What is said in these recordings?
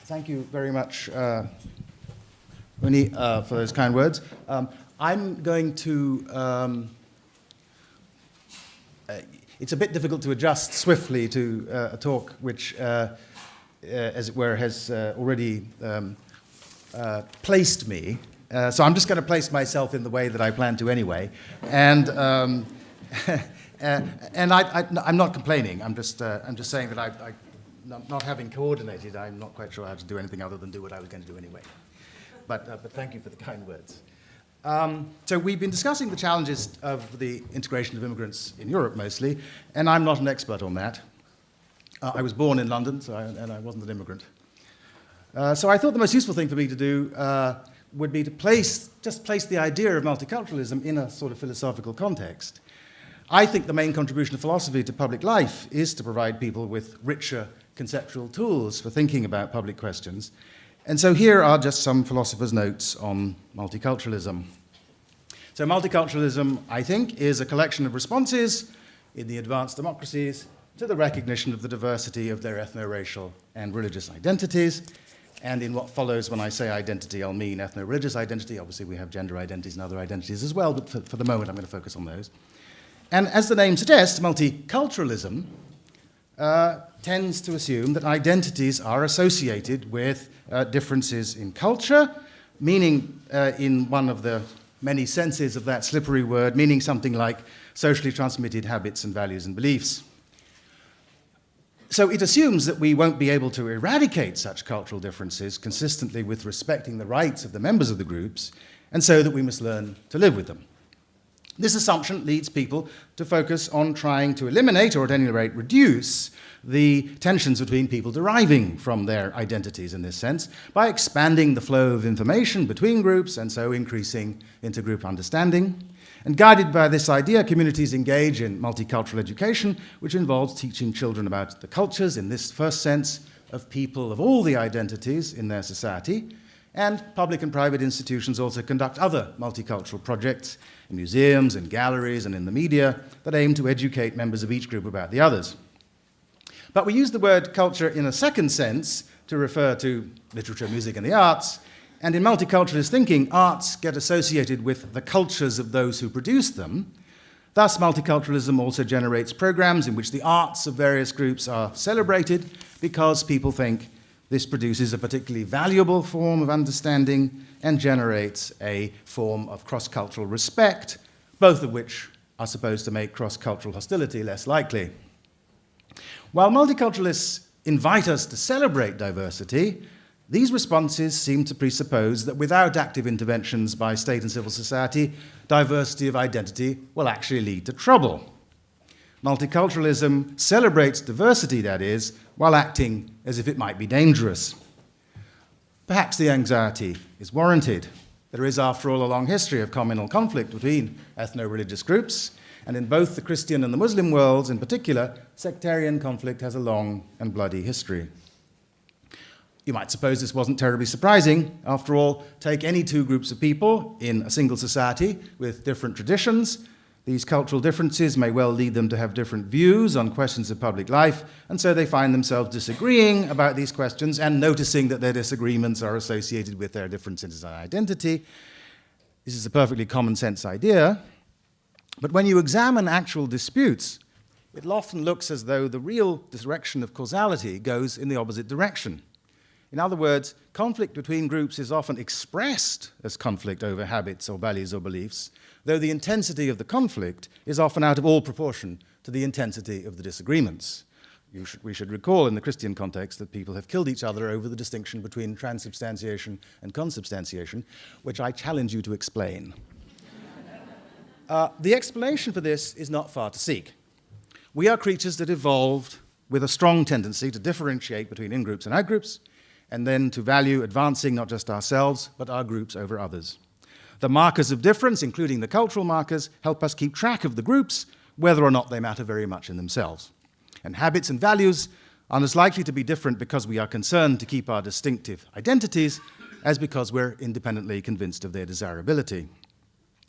Thank you very much, Winnie, for those kind words. I'm going to... it's a bit difficult to adjust swiftly to a talk which, as it were, has already placed me. So I'm just going to place myself in the way that I plan to anyway. And I'm not complaining. I'm just saying that not having coordinated, I'm not quite sure how to do anything other than do what I was going to do anyway. But thank you for the kind words. So we've been discussing the challenges of the integration of immigrants in Europe mostly, and I'm not an expert on that. I was born in London, and I wasn't an immigrant. So I thought the most useful thing for me to do would be to place the idea of multiculturalism in a sort of philosophical context. I think the main contribution of philosophy to public life is to provide people with richer conceptual tools for thinking about public questions. And so here are just some philosophers' notes on multiculturalism. So multiculturalism, I think, is a collection of responses in the advanced democracies to the recognition of the diversity of their ethno-racial and religious identities. And in what follows when I say identity, I'll mean ethno-religious identity. Obviously, we have gender identities and other identities as well, but for the moment, I'm going to focus on those. And as the name suggests, multiculturalism tends to assume that identities are associated with differences in culture, meaning in one of the many senses of that slippery word, meaning something like socially transmitted habits and values and beliefs. So it assumes that we won't be able to eradicate such cultural differences consistently with respecting the rights of the members of the groups, and so that we must learn to live with them. This assumption leads people to focus on trying to eliminate, or at any rate reduce, the tensions between people deriving from their identities in this sense by expanding the flow of information between groups and so increasing intergroup understanding. And guided by this idea, communities engage in multicultural education, which involves teaching children about the cultures, in this first sense, of people of all the identities in their society. And public and private institutions also conduct other multicultural projects in museums, in galleries, and in the media that aim to educate members of each group about the others. But we use the word culture in a second sense to refer to literature, music, and the arts. And in multiculturalist thinking, arts get associated with the cultures of those who produce them. Thus, multiculturalism also generates programs in which the arts of various groups are celebrated because people think this produces a particularly valuable form of understanding and generates a form of cross-cultural respect, both of which are supposed to make cross-cultural hostility less likely. While multiculturalists invite us to celebrate diversity, these responses seem to presuppose that without active interventions by state and civil society, diversity of identity will actually lead to trouble. Multiculturalism celebrates diversity, that is, while acting as if it might be dangerous. Perhaps the anxiety is warranted. There is, after all, a long history of communal conflict between ethno-religious groups, and in both the Christian and the Muslim worlds in particular, sectarian conflict has a long and bloody history. You might suppose this wasn't terribly surprising. After all, take any two groups of people in a single society with different traditions. These cultural differences may well lead them to have different views on questions of public life, and so they find themselves disagreeing about these questions and noticing that their disagreements are associated with their differences in identity. This is a perfectly common sense idea, but when you examine actual disputes, it often looks as though the real direction of causality goes in the opposite direction. In other words, conflict between groups is often expressed as conflict over habits or values or beliefs, though the intensity of the conflict is often out of all proportion to the intensity of the disagreements. We should recall in the Christian context that people have killed each other over the distinction between transubstantiation and consubstantiation, which I challenge you to explain. The explanation for this is not far to seek. We are creatures that evolved with a strong tendency to differentiate between in-groups and out-groups, and then to value advancing not just ourselves, but our groups over others. The markers of difference, including the cultural markers, help us keep track of the groups, whether or not they matter very much in themselves. And habits and values are as likely to be different because we are concerned to keep our distinctive identities as because we're independently convinced of their desirability.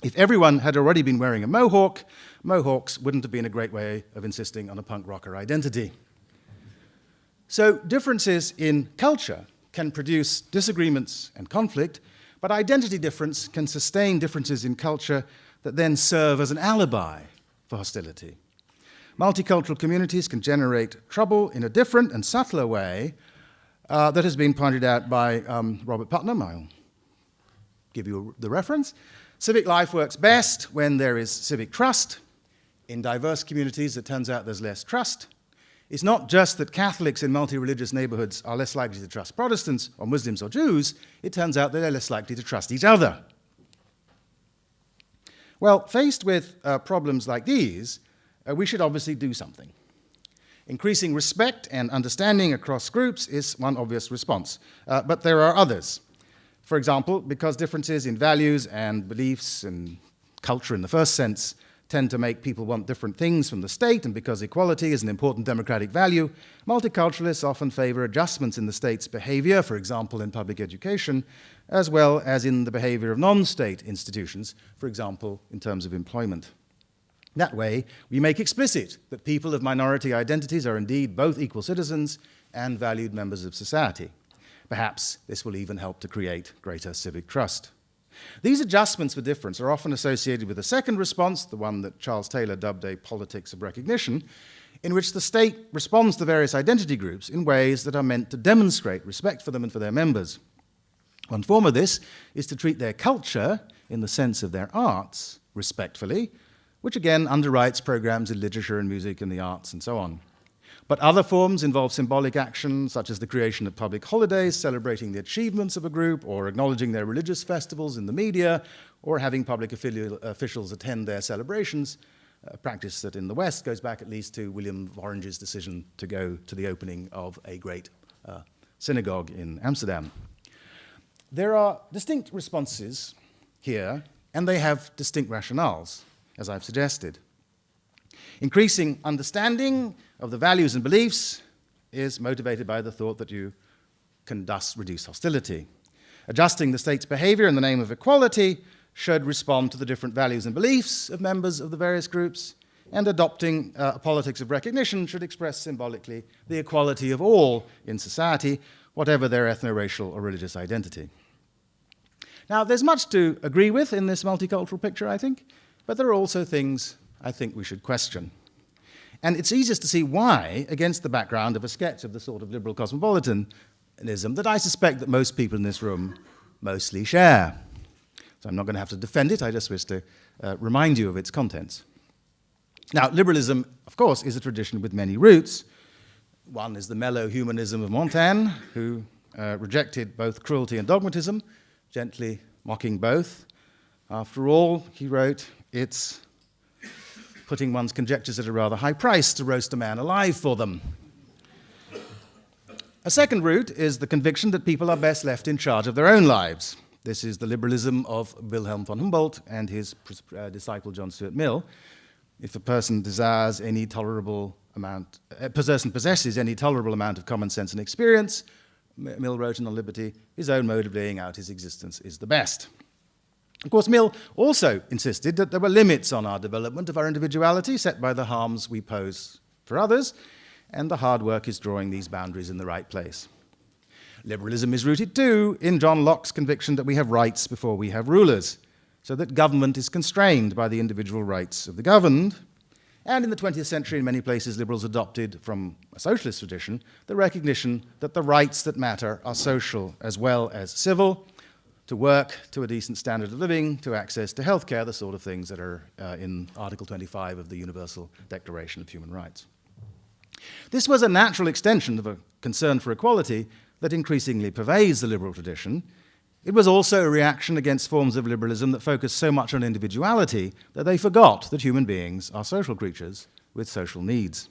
If everyone had already been wearing a mohawk, mohawks wouldn't have been a great way of insisting on a punk rocker identity. So differences in culture can produce disagreements and conflict, but identity difference can sustain differences in culture that then serve as an alibi for hostility. Multicultural communities can generate trouble in a different and subtler way that has been pointed out by Robert Putnam. I'll give you the reference. Civic life works best when there is civic trust. In diverse communities, it turns out there's less trust. It's not just that Catholics in multi-religious neighborhoods are less likely to trust Protestants or Muslims or Jews. It turns out that they're less likely to trust each other. Well, faced with problems like these, we should obviously do something. Increasing respect and understanding across groups is one obvious response, but there are others. For example, because differences in values and beliefs and culture in the first sense tend to make people want different things from the state, and because equality is an important democratic value, multiculturalists often favor adjustments in the state's behavior, for example, in public education, as well as in the behavior of non-state institutions, for example, in terms of employment. That way, we make explicit that people of minority identities are indeed both equal citizens and valued members of society. Perhaps this will even help to create greater civic trust. These adjustments for difference are often associated with a second response, the one that Charles Taylor dubbed a politics of recognition, in which the state responds to various identity groups in ways that are meant to demonstrate respect for them and for their members. One form of this is to treat their culture, in the sense of their arts, respectfully, which again underwrites programs in literature and music and the arts and so on. But other forms involve symbolic action, such as the creation of public holidays, celebrating the achievements of a group, or acknowledging their religious festivals in the media, or having public officials attend their celebrations, a practice that in the West goes back at least to William of Orange's decision to go to the opening of a great synagogue in Amsterdam. There are distinct responses here, and they have distinct rationales, as I've suggested. Increasing understanding of the values and beliefs is motivated by the thought that you can thus reduce hostility. Adjusting the state's behavior in the name of equality should respond to the different values and beliefs of members of the various groups, and adopting a politics of recognition should express symbolically the equality of all in society, whatever their ethno-racial or religious identity. Now, there's much to agree with in this multicultural picture, I think, but there are also things I think we should question. And it's easiest to see why, against the background of a sketch of the sort of liberal cosmopolitanism that I suspect that most people in this room mostly share. So I'm not going to have to defend it, I just wish to remind you of its contents. Now, liberalism, of course, is a tradition with many roots. One is the mellow humanism of Montaigne, who rejected both cruelty and dogmatism, gently mocking both. After all, he wrote, it's putting one's conjectures at a rather high price to roast a man alive for them. A second route is the conviction that people are best left in charge of their own lives. This is the liberalism of Wilhelm von Humboldt and his disciple John Stuart Mill. If a person desires any tolerable amount, possesses any tolerable amount of common sense and experience, Mill wrote in On Liberty, his own mode of laying out his existence is the best. Of course, Mill also insisted that there were limits on our development of our individuality set by the harms we pose for others, and the hard work is drawing these boundaries in the right place. Liberalism is rooted, too, in John Locke's conviction that we have rights before we have rulers, so that government is constrained by the individual rights of the governed. And in the 20th century, in many places, liberals adopted from a socialist tradition the recognition that the rights that matter are social as well as civil, to work, to a decent standard of living, to access to healthcare, the sort of things that are in Article 25 of the Universal Declaration of Human Rights. This was a natural extension of a concern for equality that increasingly pervades the liberal tradition. It was also a reaction against forms of liberalism that focused so much on individuality that they forgot that human beings are social creatures with social needs.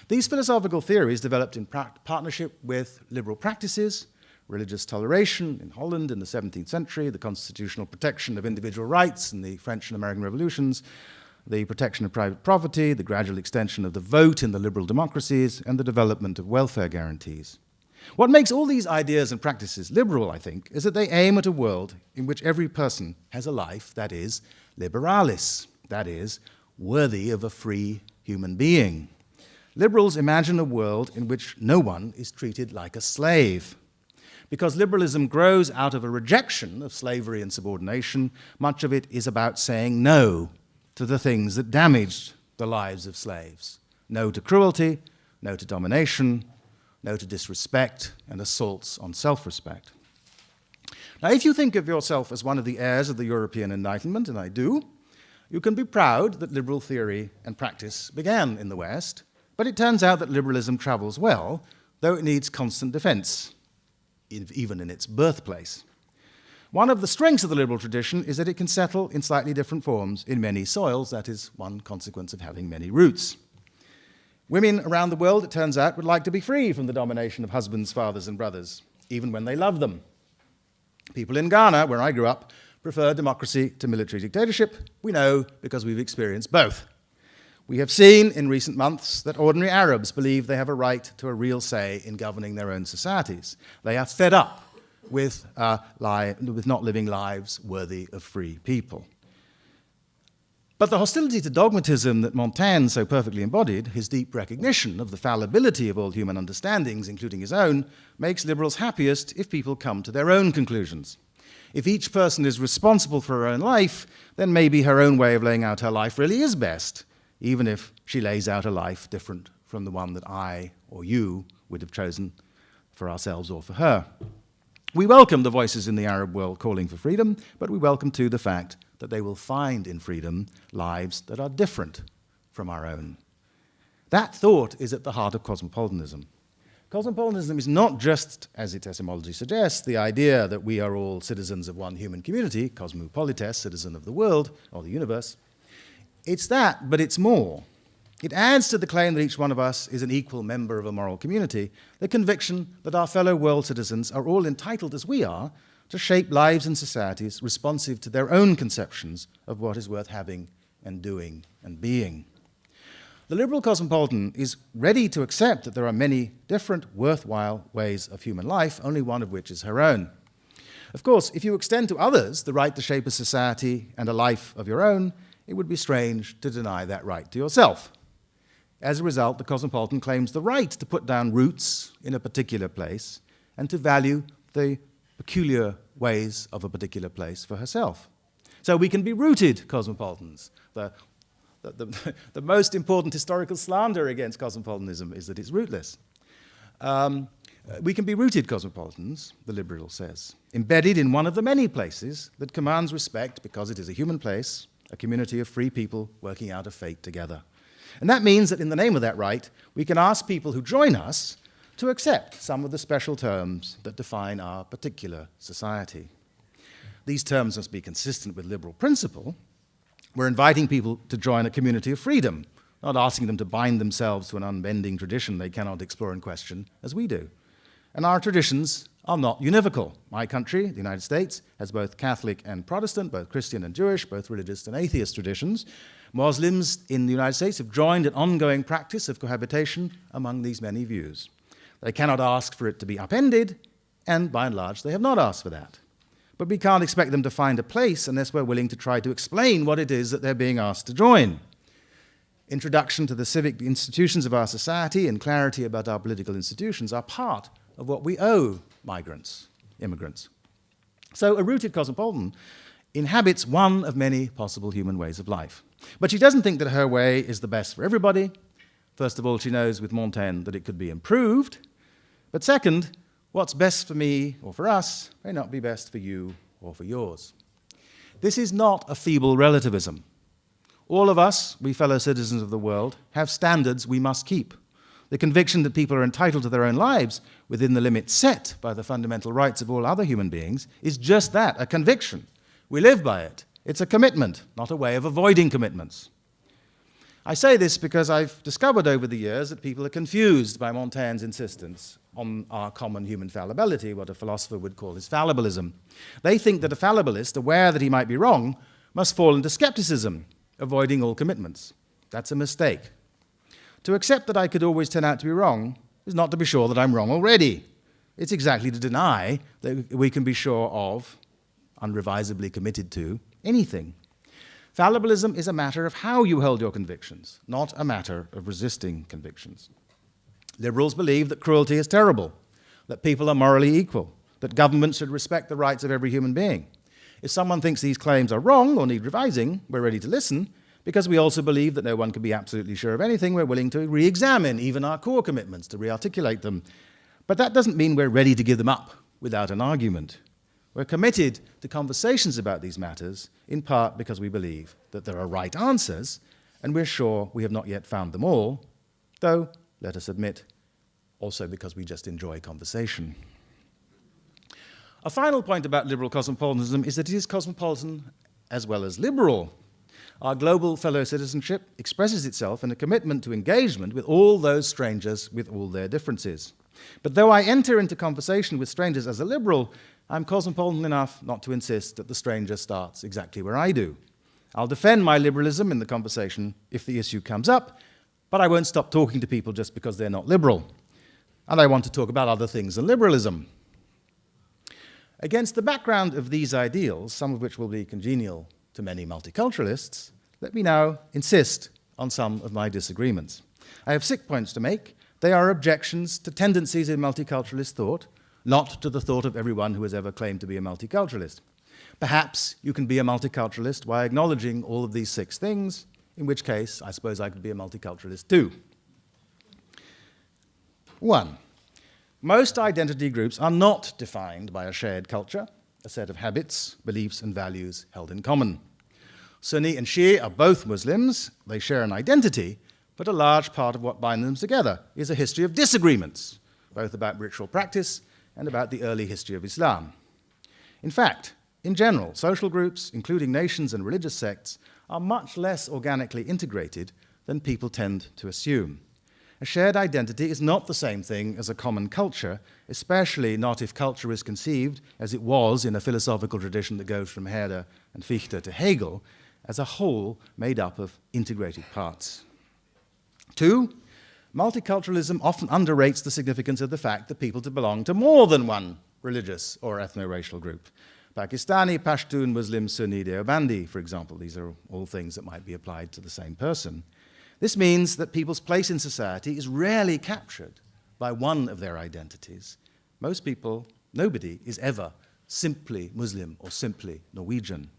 These philosophical theories developed in partnership with liberal practices, religious toleration in Holland in the 17th century, the constitutional protection of individual rights in the French and American revolutions, the protection of private property, the gradual extension of the vote in the liberal democracies, and the development of welfare guarantees. What makes all these ideas and practices liberal, I think, is that they aim at a world in which every person has a life that is liberalis, that is, worthy of a free human being. Liberals imagine a world in which no one is treated like a slave. Because liberalism grows out of a rejection of slavery and subordination, much of it is about saying no to the things that damaged the lives of slaves. No to cruelty, no to domination, no to disrespect and assaults on self-respect. Now, if you think of yourself as one of the heirs of the European Enlightenment, and I do, you can be proud that liberal theory and practice began in the West, but it turns out that liberalism travels well, though it needs constant defense, even in its birthplace. One of the strengths of the liberal tradition is that it can settle in slightly different forms in many soils. That is one consequence of having many roots. Women around the world, it turns out, would like to be free from the domination of husbands, fathers, and brothers, even when they love them. People in Ghana, where I grew up, prefer democracy to military dictatorship. We know because we've experienced both. We have seen in recent months that ordinary Arabs believe they have a right to a real say in governing their own societies. They are fed up with not living lives worthy of free people. But the hostility to dogmatism that Montaigne so perfectly embodied, his deep recognition of the fallibility of all human understandings, including his own, makes liberals happiest if people come to their own conclusions. If each person is responsible for her own life, then maybe her own way of laying out her life really is best, even if she lays out a life different from the one that I or you would have chosen for ourselves or for her. We welcome the voices in the Arab world calling for freedom, but we welcome too the fact that they will find in freedom lives that are different from our own. That thought is at the heart of cosmopolitanism. Cosmopolitanism is not just, as its etymology suggests, the idea that we are all citizens of one human community, cosmopolites, citizen of the world or the universe. It's that, but it's more. It adds to the claim that each one of us is an equal member of a moral community, the conviction that our fellow world citizens are all entitled, as we are, to shape lives and societies responsive to their own conceptions of what is worth having and doing and being. The liberal cosmopolitan is ready to accept that there are many different worthwhile ways of human life, only one of which is her own. Of course, if you extend to others the right to shape a society and a life of your own, it would be strange to deny that right to yourself. As a result, the cosmopolitan claims the right to put down roots in a particular place and to value the peculiar ways of a particular place for herself. So we can be rooted cosmopolitans. The most important historical slander against cosmopolitanism is that it's rootless. We can be rooted cosmopolitans, the liberal says, embedded in one of the many places that commands respect because it is a human place, a community of free people working out a fate together. And that means that in the name of that right, we can ask people who join us to accept some of the special terms that define our particular society. These terms must be consistent with liberal principle. We're inviting people to join a community of freedom, not asking them to bind themselves to an unbending tradition they cannot explore and question, as we do. And our traditions are not univocal. My country, the United States, has both Catholic and Protestant, both Christian and Jewish, both religious and atheist traditions. Muslims in the United States have joined an ongoing practice of cohabitation among these many views. They cannot ask for it to be upended, and by and large, they have not asked for that. But we can't expect them to find a place unless we're willing to try to explain what it is that they're being asked to join. Introduction to the civic institutions of our society and clarity about our political institutions are part of what we owe migrants, immigrants. So a rooted cosmopolitan inhabits one of many possible human ways of life. But she doesn't think that her way is the best for everybody. First of all, she knows with Montaigne that it could be improved. But second, what's best for me or for us may not be best for you or for yours. This is not a feeble relativism. All of us, we fellow citizens of the world, have standards we must keep. The conviction that people are entitled to their own lives within the limits set by the fundamental rights of all other human beings is just that, a conviction. We live by it. It's a commitment, not a way of avoiding commitments. I say this because I've discovered over the years that people are confused by Montaigne's insistence on our common human fallibility, what a philosopher would call his fallibilism. They think that a fallibilist, aware that he might be wrong, must fall into skepticism, avoiding all commitments. That's a mistake. To accept that I could always turn out to be wrong is not to be sure that I'm wrong already. It's exactly to deny that we can be sure of, unrevisably committed to, anything. Fallibilism is a matter of how you hold your convictions, not a matter of resisting convictions. Liberals believe that cruelty is terrible, that people are morally equal, that governments should respect the rights of every human being. If someone thinks these claims are wrong or need revising, we're ready to listen, because we also believe that no one can be absolutely sure of anything. We're willing to re-examine even our core commitments, to re-articulate them. But that doesn't mean we're ready to give them up without an argument. We're committed to conversations about these matters, in part because we believe that there are right answers, and we're sure we have not yet found them all, though, let us admit, also because we just enjoy conversation. A final point about liberal cosmopolitanism is that it is cosmopolitan as well as liberal. Our global fellow citizenship expresses itself in a commitment to engagement with all those strangers with all their differences. But though I enter into conversation with strangers as a liberal, I'm cosmopolitan enough not to insist that the stranger starts exactly where I do. I'll defend my liberalism in the conversation if the issue comes up, but I won't stop talking to people just because they're not liberal. And I want to talk about other things than liberalism. Against the background of these ideals, some of which will be congenial to many multiculturalists, let me now insist on some of my disagreements. I have 6 points to make. They are objections to tendencies in multiculturalist thought, not to the thought of everyone who has ever claimed to be a multiculturalist. Perhaps you can be a multiculturalist by acknowledging all of these 6 things, in which case I suppose I could be a multiculturalist too. 1. Most identity groups are not defined by a shared culture, a set of habits, beliefs, and values held in common. Sunni and Shia are both Muslims. They share an identity, but a large part of what binds them together is a history of disagreements, both about ritual practice and about the early history of Islam. In fact, in general, social groups, including nations and religious sects, are much less organically integrated than people tend to assume. A shared identity is not the same thing as a common culture, especially not if culture is conceived, as it was in a philosophical tradition that goes from Herder and Fichte to Hegel, as a whole made up of integrated parts. 2, multiculturalism often underrates the significance of the fact that people belong to more than one religious or ethno-racial group. Pakistani, Pashtun, Muslim, Sunni, Deobandi, for example. These are all things that might be applied to the same person. This means that people's place in society is rarely captured by one of their identities. Most people, nobody, is ever simply Muslim or simply Norwegian.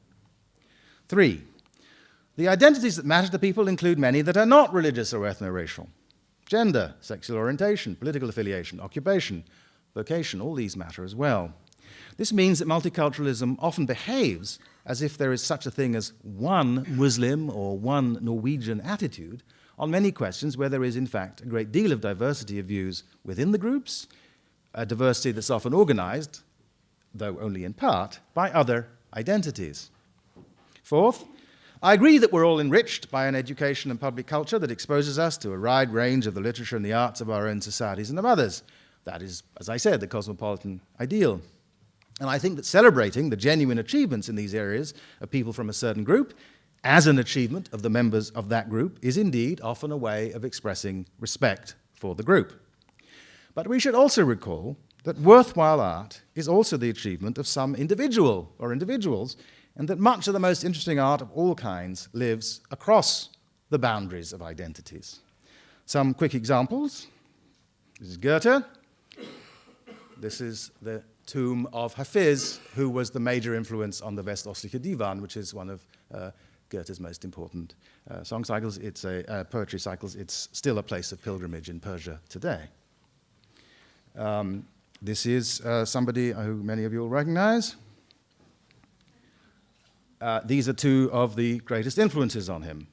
3, the identities that matter to people include many that are not religious or ethno-racial. Gender, sexual orientation, political affiliation, occupation, vocation, all these matter as well. This means that multiculturalism often behaves as if there is such a thing as one Muslim or one Norwegian attitude on many questions where there is, in fact, a great deal of diversity of views within the groups, a diversity that's often organized, though only in part, by other identities. 4th, I agree that we're all enriched by an education and public culture that exposes us to a wide range of the literature and the arts of our own societies and of others. That is, as I said, the cosmopolitan ideal. And I think that celebrating the genuine achievements in these areas of people from a certain group as an achievement of the members of that group is indeed often a way of expressing respect for the group. But we should also recall that worthwhile art is also the achievement of some individual or individuals, and that much of the most interesting art of all kinds lives across the boundaries of identities. Some quick examples. This is Goethe. This is the tomb of Hafiz, who was the major influence on the Westostliche Divan, which is one of Goethe's most important song cycles. It's poetry cycles. It's still a place of pilgrimage in Persia today. This is somebody who many of you will recognize. These are 2 of the greatest influences on him.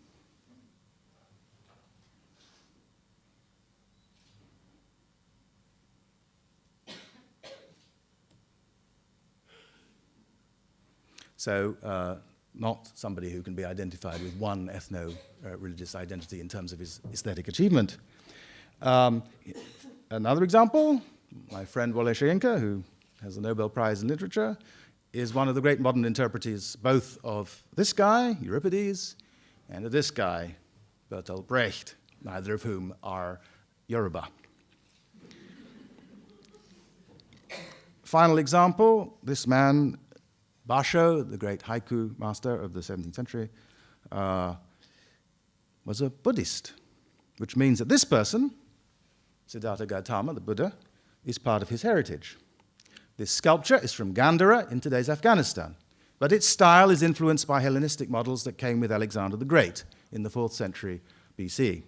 So not somebody who can be identified with one ethno-religious identity in terms of his aesthetic achievement. Another example, my friend Wole Soyinka, who has the Nobel Prize in Literature, is one of the great modern interpreters both of this guy, Euripides, and of this guy, Bertolt Brecht, neither of whom are Yoruba. Final example, this man, Basho, the great haiku master of the 17th century, was a Buddhist, which means that this person, Siddhartha Gautama, the Buddha, is part of his heritage. This sculpture is from Gandhara in today's Afghanistan, but its style is influenced by Hellenistic models that came with Alexander the Great in the 4th century BC.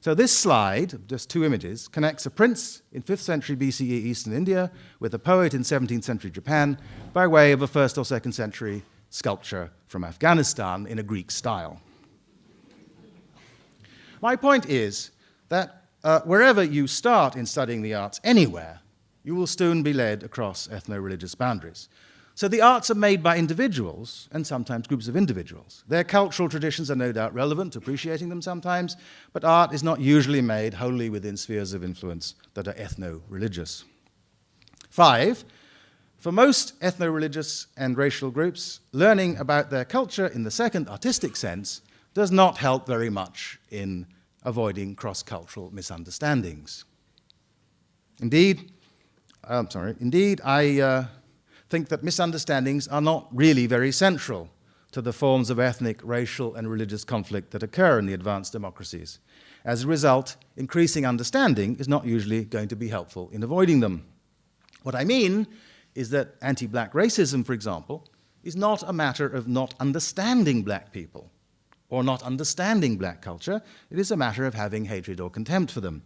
So this slide, just 2 images, connects a prince in 5th century BCE Eastern India with a poet in 17th century Japan by way of a 1st or 2nd century sculpture from Afghanistan in a Greek style. My point is that wherever you start in studying the arts anywhere, you will soon be led across ethno-religious boundaries. So the arts are made by individuals, and sometimes groups of individuals. Their cultural traditions are no doubt relevant to appreciating them sometimes, but art is not usually made wholly within spheres of influence that are ethno-religious. 5, for most ethno-religious and racial groups, learning about their culture in the second artistic sense does not help very much in avoiding cross-cultural misunderstandings. Indeed, I think that misunderstandings are not really very central to the forms of ethnic, racial, and religious conflict that occur in the advanced democracies. As a result, increasing understanding is not usually going to be helpful in avoiding them. What I mean is that anti-black racism, for example, is not a matter of not understanding black people or not understanding black culture. It is a matter of having hatred or contempt for them.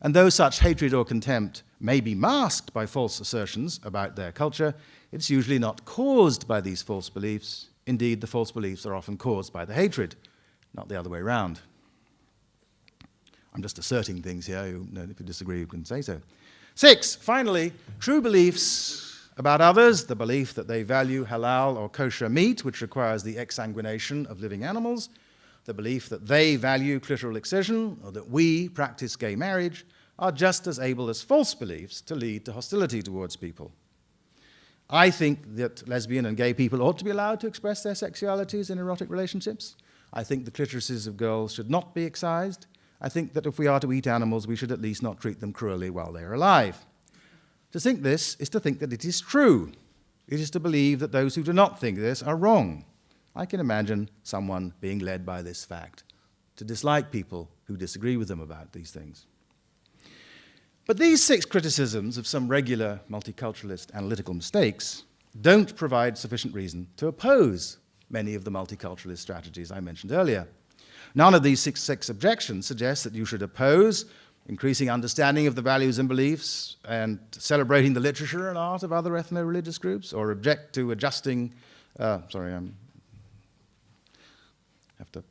And though such hatred or contempt may be masked by false assertions about their culture, it's usually not caused by these false beliefs. Indeed, the false beliefs are often caused by the hatred, not the other way around. I'm just asserting things here. If you disagree, you can say so. 6, finally, true beliefs about others, the belief that they value halal or kosher meat, which requires the exsanguination of living animals, the belief that they value clitoral excision, or that we practice gay marriage, are just as able as false beliefs to lead to hostility towards people. I think that lesbian and gay people ought to be allowed to express their sexualities in erotic relationships. I think the clitorises of girls should not be excised. I think that if we are to eat animals, we should at least not treat them cruelly while they are alive. To think this is to think that it is true. It is to believe that those who do not think this are wrong. I can imagine someone being led by this fact to dislike people who disagree with them about these things. But these 6 criticisms of some regular multiculturalist analytical mistakes don't provide sufficient reason to oppose many of the multiculturalist strategies I mentioned earlier. None of these six objections suggests that you should oppose increasing understanding of the values and beliefs and celebrating the literature and art of other ethno-religious groups, or object to adjusting, have to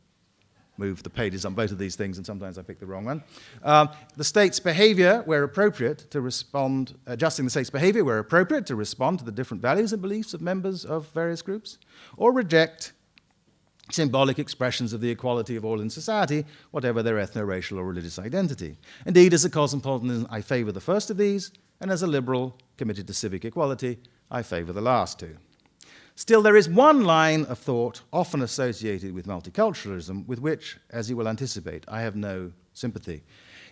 move the pages on both of these things, and sometimes I pick the wrong one. The state's behavior where appropriate to respond, adjusting the state's behavior where appropriate to respond to the different values and beliefs of members of various groups, or reject symbolic expressions of the equality of all in society, whatever their ethno-racial or religious identity. Indeed, as a cosmopolitan, I favor the first of these, and as a liberal committed to civic equality, I favor the last two. Still, there is one line of thought often associated with multiculturalism with which, as you will anticipate, I have no sympathy.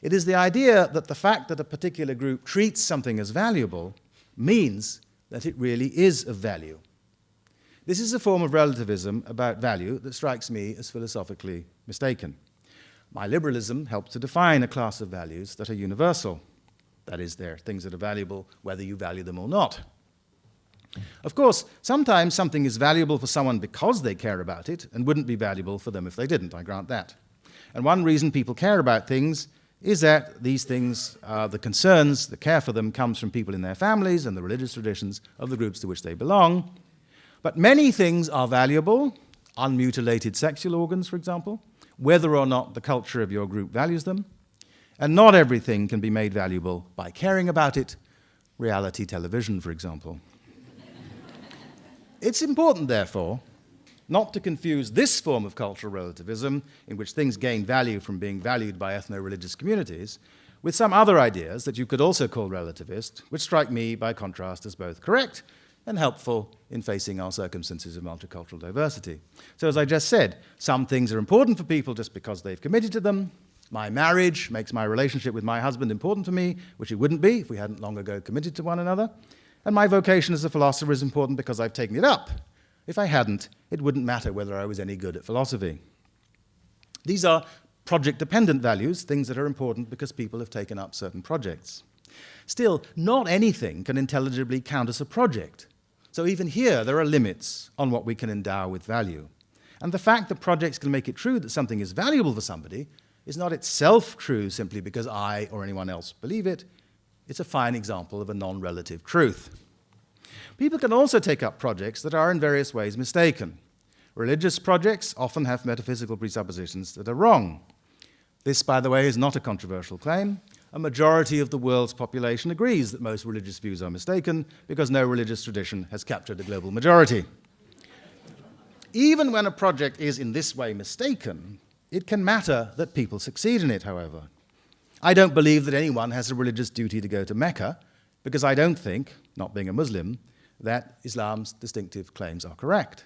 It is the idea that the fact that a particular group treats something as valuable means that it really is of value. This is a form of relativism about value that strikes me as philosophically mistaken. My liberalism helps to define a class of values that are universal. That is, they're things that are valuable whether you value them or not. Of course, sometimes something is valuable for someone because they care about it and wouldn't be valuable for them if they didn't, I grant that. And one reason people care about things is that these things, the concerns, the care for them comes from people in their families and the religious traditions of the groups to which they belong. But many things are valuable, unmutilated sexual organs, for example, whether or not the culture of your group values them. And not everything can be made valuable by caring about it, reality television, for example. It's important, therefore, not to confuse this form of cultural relativism, in which things gain value from being valued by ethno-religious communities, with some other ideas that you could also call relativist, which strike me, by contrast, as both correct and helpful in facing our circumstances of multicultural diversity. So as I just said, some things are important for people just because they've committed to them. My marriage makes my relationship with my husband important to me, which it wouldn't be if we hadn't long ago committed to one another. And my vocation as a philosopher is important because I've taken it up. If I hadn't, it wouldn't matter whether I was any good at philosophy. These are project-dependent values, things that are important because people have taken up certain projects. Still, not anything can intelligibly count as a project. So even here, there are limits on what we can endow with value. And the fact that projects can make it true that something is valuable for somebody is not itself true simply because I or anyone else believe it. It's a fine example of a non-relative truth. People can also take up projects that are in various ways mistaken. Religious projects often have metaphysical presuppositions that are wrong. This, by the way, is not a controversial claim. A majority of the world's population agrees that most religious views are mistaken because no religious tradition has captured a global majority. Even when a project is in this way mistaken, it can matter that people succeed in it, however. I don't believe that anyone has a religious duty to go to Mecca because I don't think, not being a Muslim, that Islam's distinctive claims are correct.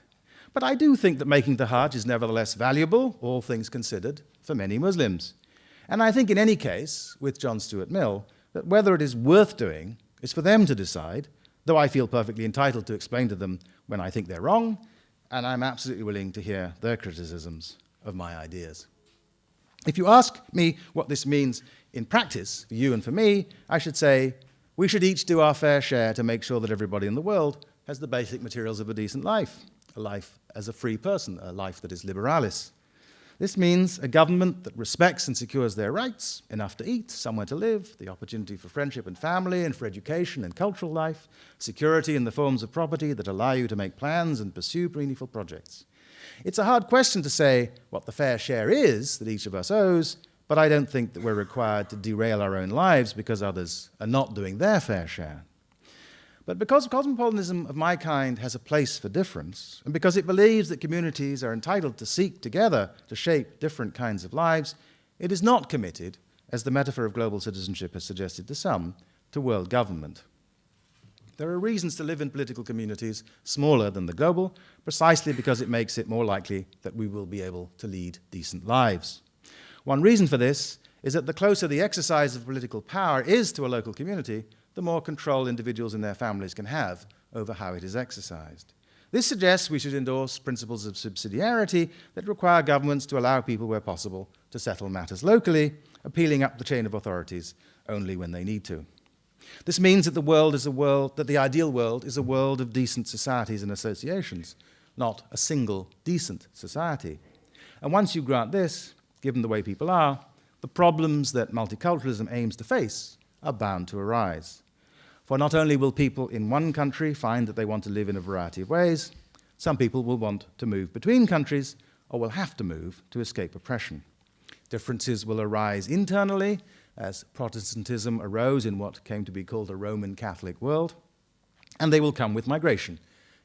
But I do think that making the Hajj is nevertheless valuable, all things considered, for many Muslims. And I think in any case, with John Stuart Mill, that whether it is worth doing is for them to decide, though I feel perfectly entitled to explain to them when I think they're wrong, and I'm absolutely willing to hear their criticisms of my ideas. If you ask me what this means in practice, for you and for me, I should say we should each do our fair share to make sure that everybody in the world has the basic materials of a decent life, a life as a free person, a life that is liberalis. This means a government that respects and secures their rights, enough to eat, somewhere to live, the opportunity for friendship and family and for education and cultural life, security in the forms of property that allow you to make plans and pursue meaningful projects. It's a hard question to say what the fair share is that each of us owes, but I don't think that we're required to derail our own lives because others are not doing their fair share. But because cosmopolitanism of my kind has a place for difference, and because it believes that communities are entitled to seek together to shape different kinds of lives, it is not committed, as the metaphor of global citizenship has suggested to some, to world government. There are reasons to live in political communities smaller than the global, precisely because it makes it more likely that we will be able to lead decent lives. One reason for this is that the closer the exercise of political power is to a local community, the more control individuals and their families can have over how it is exercised. This suggests we should endorse principles of subsidiarity that require governments to allow people, where possible, to settle matters locally, appealing up the chain of authorities only when they need to. This means that the ideal world is a world of decent societies and associations, not a single decent society. And once you grant this, given the way people are, the problems that multiculturalism aims to face are bound to arise. For not only will people in one country find that they want to live in a variety of ways, some people will want to move between countries or will have to move to escape oppression. Differences will arise internally, as Protestantism arose in what came to be called a Roman Catholic world, and they will come with migration,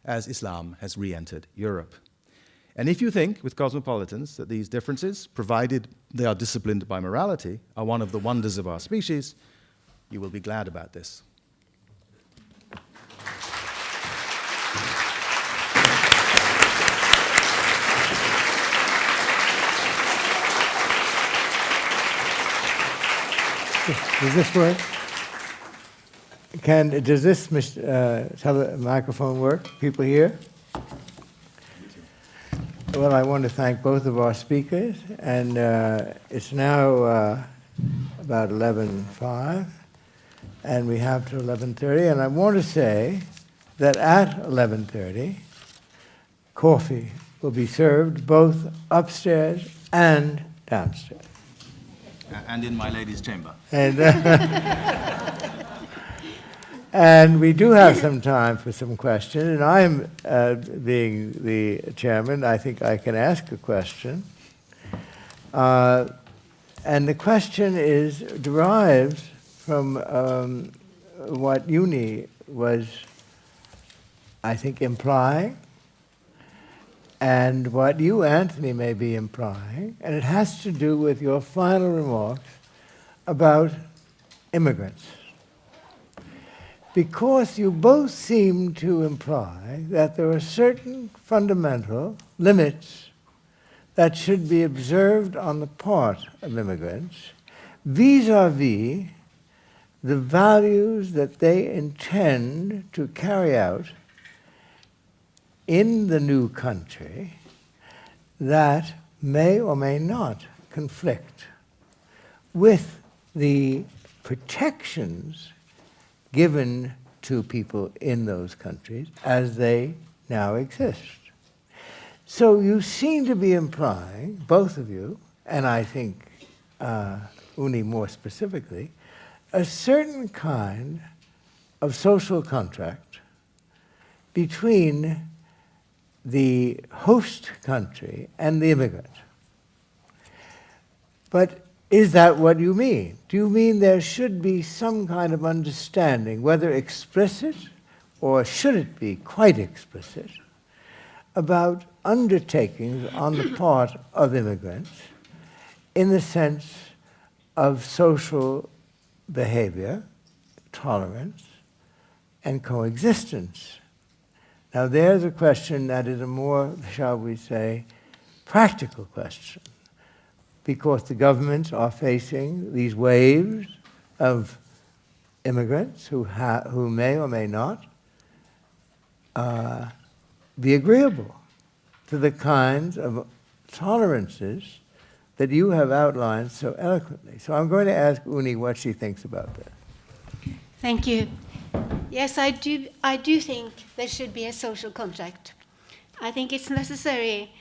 as Islam has re-entered Europe. And if you think, with cosmopolitans, that these differences, provided they are disciplined by morality, are one of the wonders of our species, you will be glad about this. Does this work? Does this microphone work? People here? Well, I want to thank both of our speakers, and it's now about 11:05, and we have till 11:30, and I want to say that at 11:30, coffee will be served both upstairs and downstairs. And in my lady's chamber. And we do have some time for some questions, and I'm, being the chairman, I think I can ask a question. And the question is derived from what Uni was, I think, implying, and what you, Anthony, may be implying, and it has to do with your final remarks about immigrants. Because you both seem to imply that there are certain fundamental limits that should be observed on the part of immigrants vis-à-vis the values that they intend to carry out in the new country that may or may not conflict with the protections given to people in those countries as they now exist. So you seem to be implying, both of you, and I think Uni more specifically, a certain kind of social contract between the host country and the immigrant. But is that what you mean? Do you mean there should be some kind of understanding, whether explicit or should it be quite explicit, about undertakings on the part of immigrants in the sense of social behavior, tolerance, and coexistence? Now there's a question that is a more, shall we say, practical question, because the governments are facing these waves of immigrants who may or may not be agreeable to the kinds of tolerances that you have outlined so eloquently. So I'm going to ask Uni what she thinks about this. Thank you. Yes, I do think there should be a social contract. I think it's necessary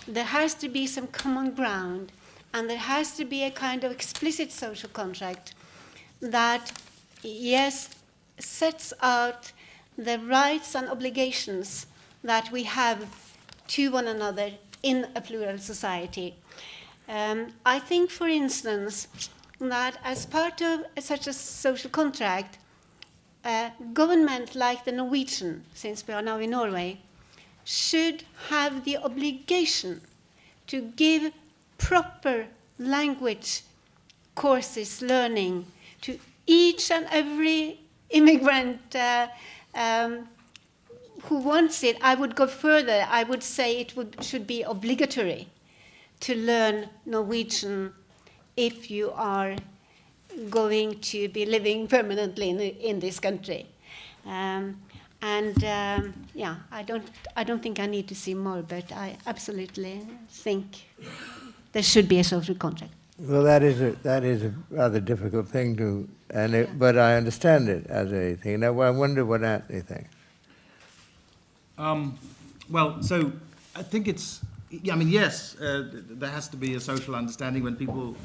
there has to be some common ground, and there has to be a kind of explicit social contract that, yes, sets out the rights and obligations that we have to one another in a plural society. I think, for instance, that as part of such a social contract, government like the Norwegian, since we are now in Norway, should have the obligation to give proper language courses, learning to each and every immigrant who wants it. I would go further. I would say it should be obligatory to learn Norwegian if you are going to be living permanently in this country. Yeah, I don't think I need to see more, but I absolutely think there should be a social contract. Well, that is a rather difficult thing to, but I understand it as a thing. Now, I wonder what Anthony thinks. Well, so I think it's. I mean, yes, there has to be a social understanding when people,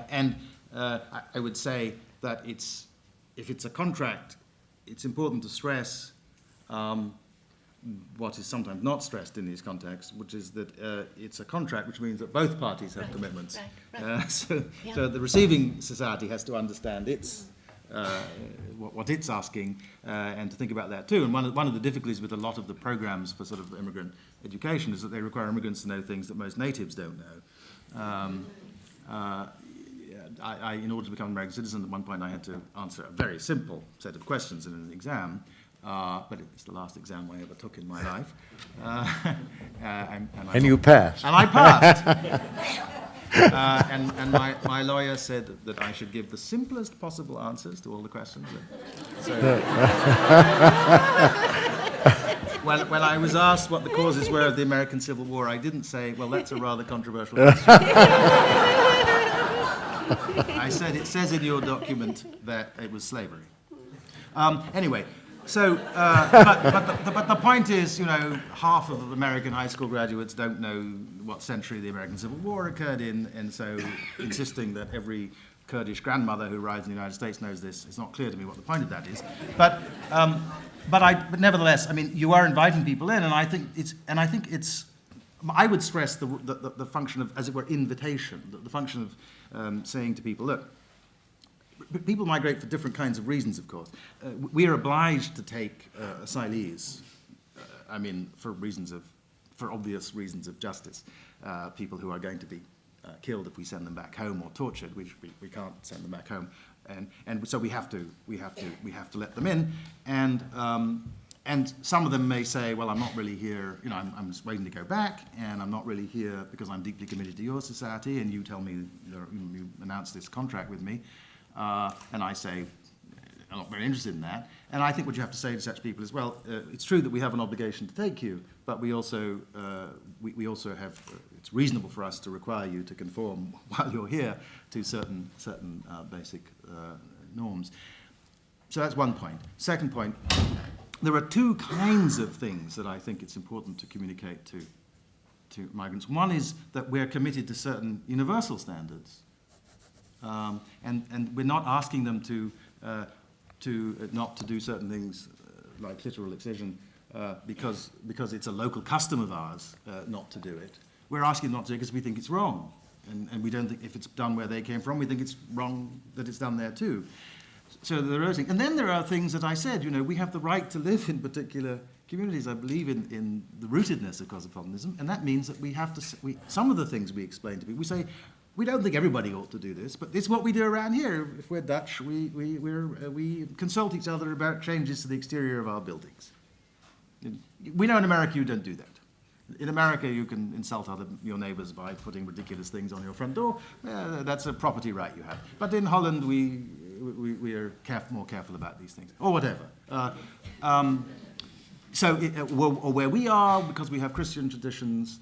and I would say that if it's a contract, it's important to stress what is sometimes not stressed in these contexts, which is that it's a contract, which means that both parties have commitments. Right. So the receiving society has to understand what it's asking, and to think about that too. And one of the difficulties with a lot of the programs for sort of immigrant education is that they require immigrants to know things that most natives don't know. In order to become an American citizen, at one point I had to answer a very simple set of questions in an exam, but it's the last exam I ever took in my life. And you passed. And I passed. And my lawyer said that I should give the simplest possible answers to all the questions. So, when I was asked what the causes were of the American Civil War, I didn't say, well, that's a rather controversial question. I said, it says in your document that it was slavery. Anyway, so, but the point is, half of American high school graduates don't know what century the American Civil War occurred in, and so insisting that every Kurdish grandmother who arrives in the United States knows this, it's not clear to me what the point of that is. But nevertheless, I mean, you are inviting people in, and I think it's. I would stress the function of, as it were, invitation, the function of saying to people, look, people migrate for different kinds of reasons, of course. We are obliged to take asylees, for obvious reasons of justice, people who are going to be killed if we send them back home, or tortured. We can't send them back home, and so we have to let them in, and some of them may say, well, I'm not really here, I'm just waiting to go back, and I'm not really here because I'm deeply committed to your society, and you tell me, you announce this contract with me, and I say, are not very interested in that. And I think what you have to say to such people is, well, it's true that we have an obligation to take you, but we also have, it's reasonable for us to require you to conform while you're here to certain basic norms. So that's one point. Second point, there are two kinds of things that I think it's important to communicate to migrants. One is that we're committed to certain universal standards. And we're not asking them to not to do certain things like literal excision because it's a local custom of ours not to do it. We're asking them not to do it because we think it's wrong. And we don't think if it's done where they came from, we think it's wrong that it's done there too. So there are things. And then there are things that I said, we have the right to live in particular communities. I believe in the rootedness of cosmopolitanism, and that means that we have to, some of the things we explain to people, we say, we don't think everybody ought to do this, but it's what we do around here. If we're Dutch, we consult each other about changes to the exterior of our buildings. We know in America you don't do that. In America, you can insult your neighbors by putting ridiculous things on your front door. That's a property right you have. But in Holland, we are more careful about these things, or whatever. Or where we are, because we have Christian traditions,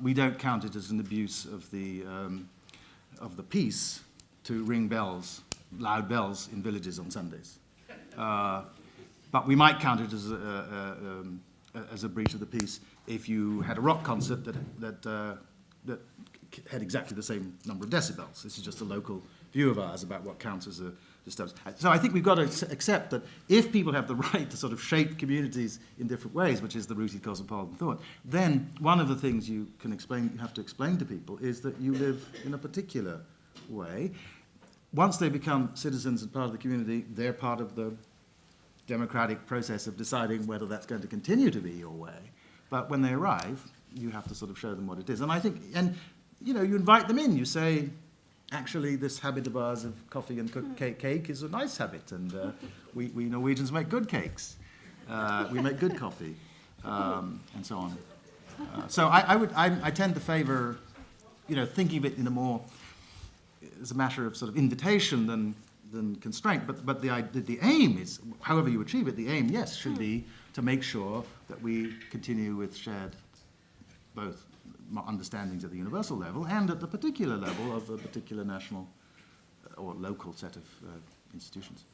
we don't count it as an abuse of the peace to ring bells, loud bells, in villages on Sundays. But we might count it as a breach of the peace if you had a rock concert that had exactly the same number of decibels. This is just a local view of ours about what counts as a disturbance. So I think we've got to accept that if people have the right to sort of shape communities in different ways, which is the rooted cosmopolitan thought, then one of the things you have to explain to people is that you live in a particular way. Once they become citizens and part of the community, they're part of the democratic process of deciding whether that's going to continue to be your way. But when they arrive, you have to sort of show them what it is. And I think, you invite them in. You say, actually, this habit of ours of coffee and cooked cake is a nice habit, and we Norwegians make good cakes. We make good coffee, and so on. So I tend to favour, thinking of it in a more as a matter of sort of invitation than constraint. But the aim is, however you achieve it, the aim, yes, should be to make sure that we continue with shared both understandings at the universal level and at the particular level of a particular national or local set of institutions.